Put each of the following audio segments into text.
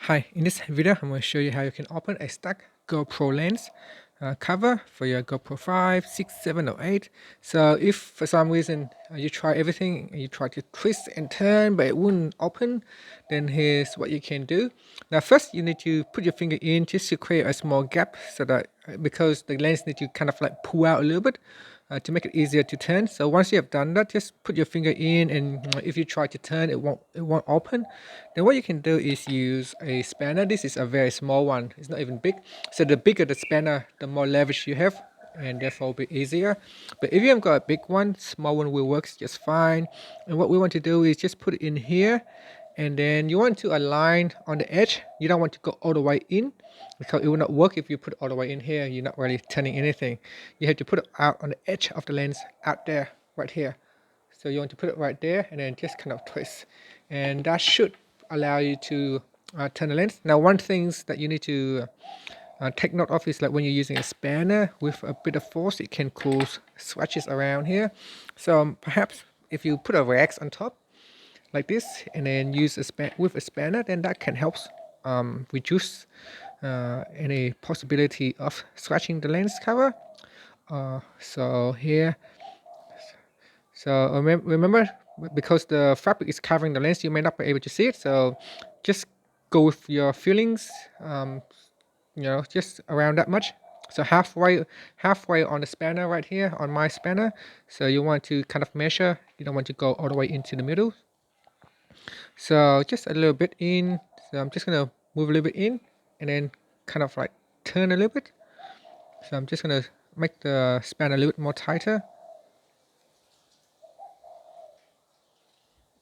Hi, in this video, I'm going to show you how you can open a stuck GoPro lens cover for your GoPro 5, 6, 7, or 8. So if for some reason you try everything, you try to twist and turn, but it wouldn't open, then here's what you can do. Now first, you need to put your finger in just to create a small gap so that because the lens needs to kind of like pull out a little bit to make it easier to turn. So once you have done that, just put your finger in, and if you try to turn, it won't open. Then what you can do is use a spanner. This is a very small one, it's not even big. So the bigger the spanner, the more leverage you have, and therefore will be easier. But if you haven't got a big one, small one will work just fine. And what we want to do is just put it in here, and then you want to align on the edge. You don't want to go all the way in, because it will not work if you put it all the way in here. You're not really turning anything. You have to put it out on the edge of the lens, out there, right here. So you want to put it right there, and then just kind of twist, and that should allow you to turn the lens. Now one thing that you need to take note of is like when you're using a spanner with a bit of force, it can cause scratches around here. So perhaps if you put a wax on top like this, and then use with a spanner, then that can help reduce any possibility of scratching the lens cover. So here, so remember, because the fabric is covering the lens, you may not be able to see it. So just go with your feelings, just around that much. So halfway on the spanner right here, on my spanner. So you want to kind of measure. You don't want to go all the way into the middle. So just a little bit in. So I'm just gonna move a little bit in, and then kind of like turn a little bit. So I'm just gonna make the span a little bit more tighter,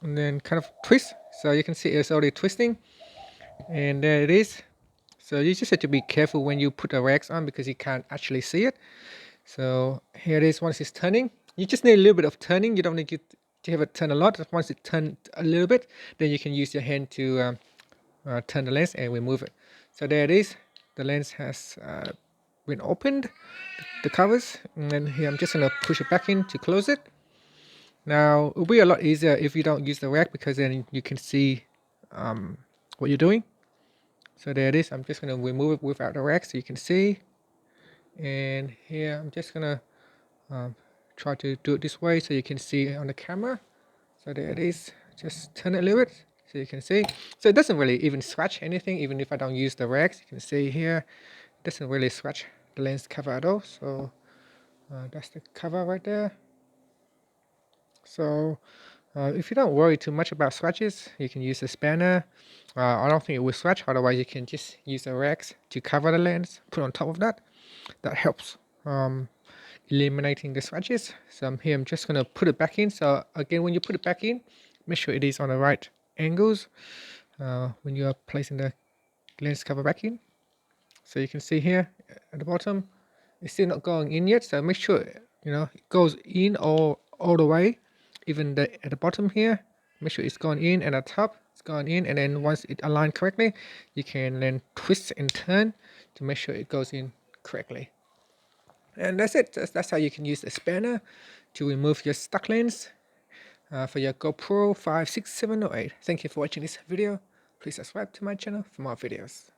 and then kind of twist. So you can see it's already twisting, and there it is. So you just have to be careful when you put the wax on, because you can't actually see it. So here it is. Once it's turning, you just need a little bit of turning. You don't need to have it turn a lot. Once it turns a little bit, then you can use your hand to turn the lens and remove it. So there it is. The lens has been opened, the covers, and then here I'm just gonna push it back in to close it. Now it'll be a lot easier if you don't use the rack, because then you can see what you're doing. So there it is. I'm just gonna remove it without the rack so you can see. And here I'm just gonna try to do it this way so you can see it on the camera. So there it is. Just turn it a little bit so you can see. So it doesn't really even scratch anything, even if I don't use the rags. You can see here, it doesn't really scratch the lens cover at all. So that's the cover right there. So if you don't worry too much about scratches, you can use a spanner. I don't think it will scratch. Otherwise, you can just use the rags to cover the lens, put on top of that. That helps eliminating the scratches. So here I'm just going to put it back in. So again, when you put it back in, make sure it is on the right angles when you are placing the lens cover back in. So you can see here at the bottom, it's still not going in yet. So make sure it goes in all the way, even at the bottom here. Make sure it's gone in, and at the top it's gone in, and then once it aligned correctly, you can then twist and turn to make sure it goes in correctly. And that's it. That's how you can use a spanner to remove your stuck lens for your GoPro 5, 6, 7, or 8. Thank you for watching this video. Please subscribe to my channel for more videos.